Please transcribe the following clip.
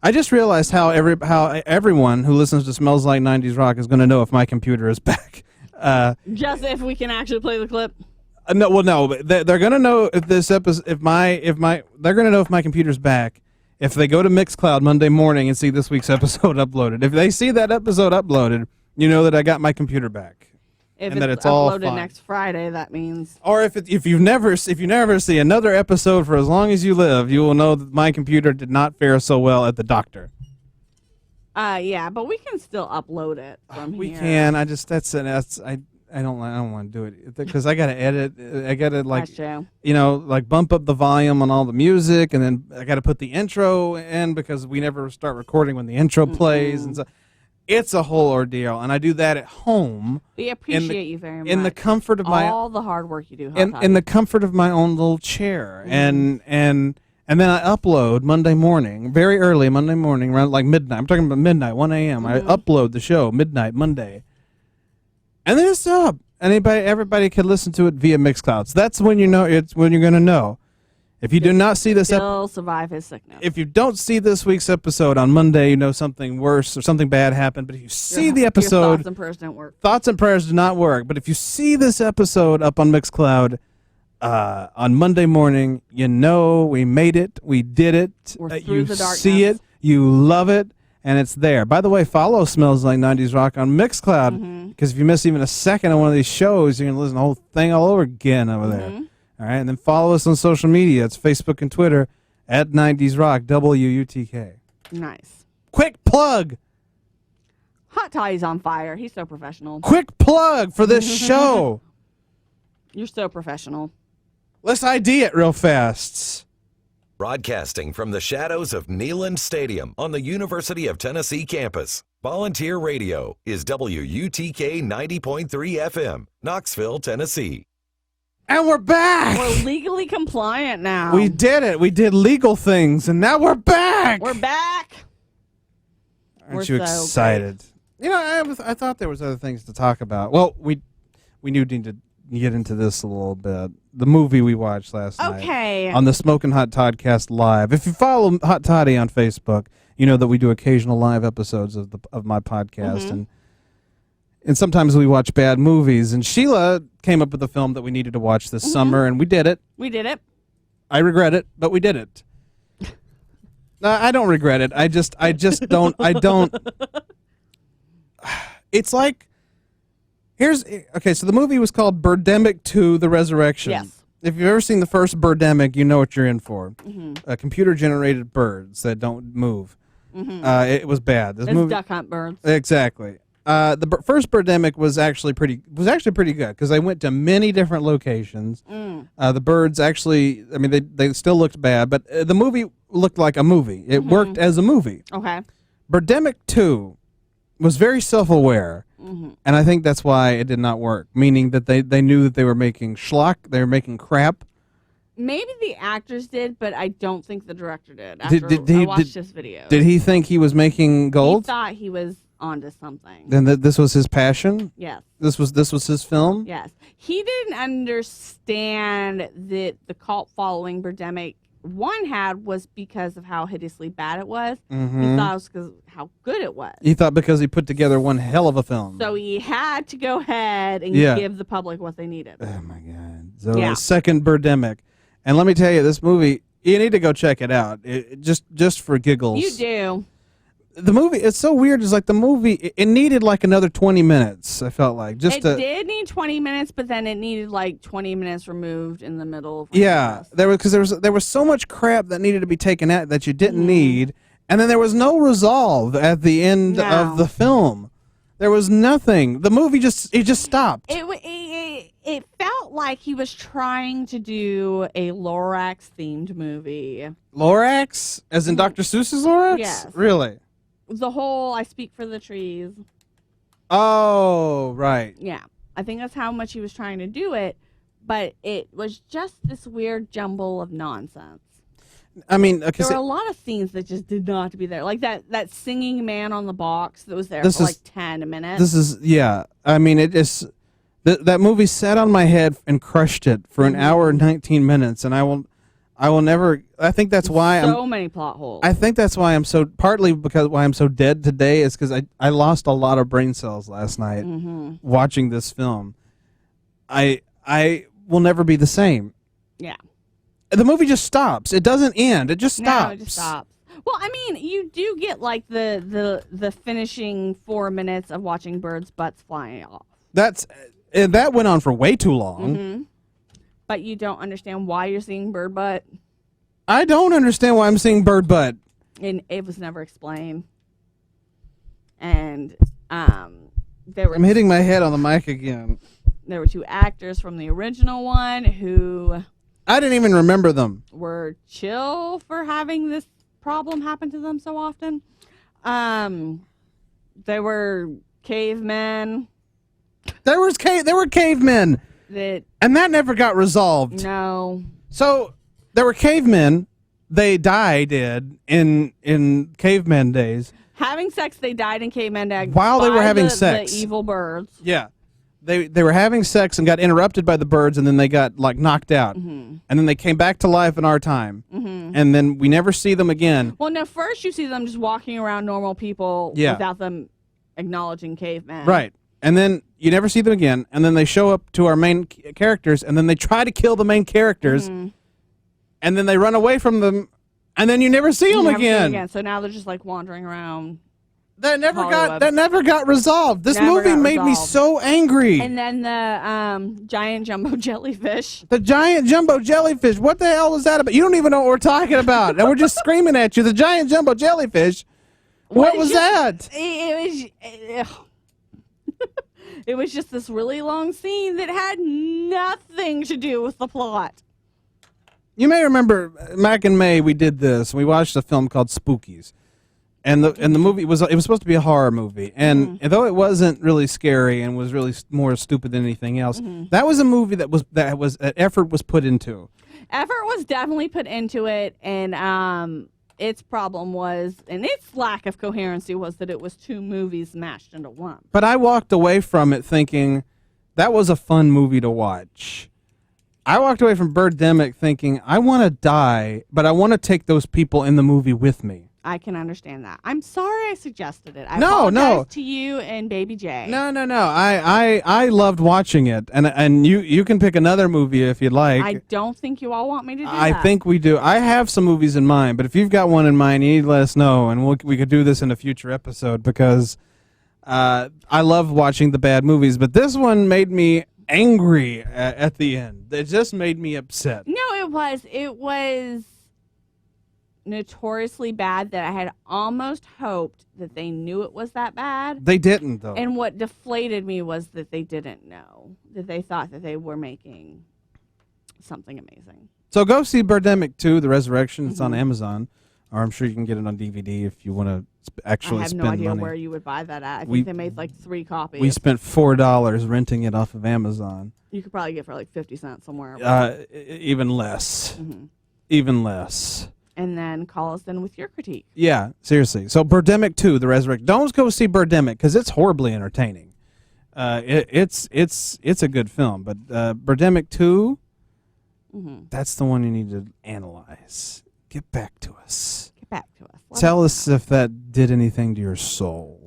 I just realized how everyone who listens to Smells Like 90s Rock is going to know if my computer is back. Just if we can actually play the clip. No, but they're going to know if this episode, they're going to know if my computer's back if they go to Mixcloud Monday morning and see this week's episode uploaded. If they see that episode uploaded, you know that I got my computer back. If and it's that all uploaded fine. Next Friday, that means. Or if you never see another episode for as long as you live, you will know that my computer did not fare so well at the doctor. Yeah, but we can still upload it from here. We can. I don't want to do it because I got to edit. I got to like bump up the volume on all the music, and then I got to put the intro in because we never start recording when the intro plays, and so it's a whole ordeal. And I do that at home. We appreciate you very much in the comfort of all the hard work you do. In the comfort of my own little chair, and then I upload Monday morning, very early Monday morning, around like midnight. I'm talking about midnight, 1 a.m. I upload the show midnight Monday. And then it's up. Everybody can listen to it via Mixcloud. So that's when you know it's when you're going to know. If you do not see this episode, survive his sickness. If you don't see this week's episode on Monday, you know something worse or something bad happened. But if you see the episode, thoughts and prayers don't work. Thoughts and prayers do not work. But if you see this episode up on Mixcloud on Monday morning, you know we made it. We did it. We're through the darkness. You see it. You love it. And it's there. By the way, follow Smells Like 90s Rock on Mixcloud, because if you miss even a second on one of these shows, you're going to listen to the whole thing all over again over there. All right, and then follow us on social media. It's Facebook and Twitter at 90s Rock, WUTK. Nice. Quick plug. Hot Toddy's on fire. He's so professional. Quick plug for this show. You're so professional. Let's ID it real fast. Broadcasting from the shadows of Neyland Stadium on the University of Tennessee campus. Volunteer Radio is WUTK 90.3 FM, Knoxville, Tennessee. And we're back! We're legally compliant now. We did it. We did legal things, and now we're back! We're back! Aren't you excited? Great. You know, I thought there was other things to talk about. Well, we need to get into this a little bit. The movie we watched last night on the Smokin' Hot Toddcast Live. If you follow Hot Toddy on Facebook, you know that we do occasional live episodes of my podcast, and sometimes we watch bad movies. And Shiela came up with a film that we needed to watch this summer, and we did it. We did it. I regret it, but we did it. No, I don't regret it. I just don't. I don't. It's like. So the movie was called Birdemic 2: The Resurrection. Yes. If you've ever seen the first Birdemic, you know what you're in for. Computer-generated birds that don't move. It was bad. This movie, duck hunt birds. Exactly. The first Birdemic was actually pretty good because they went to many different locations. The birds actually, I mean, they still looked bad, but the movie looked like a movie. It worked as a movie. Okay. Birdemic 2 was very self-aware. And I think that's why it did not work, meaning that they knew that they were making schlock, they were making crap. Maybe the actors did, but I don't think the director did. After I watched this video. Did he think he was making gold? He thought he was onto something. Then this was his passion? Yes. This was his film? Yes. He didn't understand that the cult following Birdemic 1 had was because of how hideously bad it was. He thought it was because of how good it was. He thought because he put together one hell of a film. So he had to go ahead and give the public what they needed. Oh, my God. So the second Birdemic. And let me tell you, this movie, you need to go check it out. Just for giggles. You do. The movie, it's so weird. It's like the movie, it needed like another 20 minutes, I felt like. It did need 20 minutes, but then it needed like 20 minutes removed in the middle. There was so much crap that needed to be taken out that you didn't need, and then there was no resolve at the end of the film. There was nothing. The movie just stopped. It felt like he was trying to do a Lorax-themed movie. Lorax? As in Dr. Seuss's Lorax? Yes. Really? The whole I speak for the trees. Oh, right. Yeah. I think that's how much he was trying to do it, but it was just this weird jumble of nonsense. I mean, there were a lot of scenes that just did not have to be there. Like that singing man on the box that was there for like 10 minutes. I mean, it just, that movie sat on my head and crushed it for an hour and 19 minutes, and I will never. I think that's why so many plot holes. I think that's why I'm so. Partly because why I'm so dead today is because I lost a lot of brain cells last night watching this film. I will never be the same. Yeah. The movie just stops. It doesn't end. It just stops. No, it just stops. Well, I mean, you do get like the finishing 4 minutes of watching birds' butts flying off. That went on for way too long. But you don't understand why you're seeing bird butt. I don't understand why I'm seeing bird butt. And it was never explained. And I'm hitting my head on the mic again. There were 2 actors from the original one who I didn't even remember them. Were chill for having this problem happen to them so often. They were cavemen. There were cavemen. And that never got resolved. No. So there were cavemen. They died in caveman days. Having sex, they died in caveman days. While they were having sex. The evil birds. Yeah. They were having sex and got interrupted by the birds, and then they got like knocked out. And then they came back to life in our time. And then we never see them again. Well, no, first you see them just walking around normal people without them acknowledging cavemen. Right. And then you never see them again, and then they show up to our main characters, and then they try to kill the main characters, and then they run away from them, and then you never see them again. So now they're just like wandering around. That never got resolved. This movie made me so angry. And then the giant jumbo jellyfish. The giant jumbo jellyfish. What the hell is that about? You don't even know what we're talking about, and we're just screaming at you. The giant jumbo jellyfish. What was that? It was just this really long scene that had nothing to do with the plot. You may remember back in May we did this. We watched a film called Spookies, and the movie was supposed to be a horror movie, and though it wasn't really scary and was really more stupid than anything else, that was a movie that effort was put into. Effort was definitely put into it, and its problem was, and its lack of coherency was that it was 2 movies mashed into one. But I walked away from it thinking that was a fun movie to watch. I walked away from Birdemic thinking I want to die, but I want to take those people in the movie with me. I can understand that. I'm sorry I suggested it. I apologize no. to you and Baby J. No. I loved watching it, and you can pick another movie if you'd like. I don't think you all want me to do that. I think we do. I have some movies in mind, but if you've got one in mind, you need to let us know, and we could do this in a future episode because I love watching the bad movies, but this one made me angry at the end. It just made me upset. No, it was notoriously bad that I had almost hoped that they knew it was that bad. They didn't, though. And what deflated me was that they didn't know, that they thought that they were making something amazing. So go see Birdemic 2, The Resurrection. It's on Amazon, or I'm sure you can get it on DVD if you want to actually spend money. I have no idea where you would buy that at. I think they made like 3 copies. We spent $4 renting it off of Amazon. You could probably get it for like 50 cents somewhere. Even less. Even less. And then call us in with your critique. Yeah, seriously. So Birdemic 2, The Resurrection. Don't go see Birdemic because it's horribly entertaining. It's a good film, but Birdemic 2, that's the one you need to analyze. Get back to us. Get back to us. Tell us if that did anything to your soul.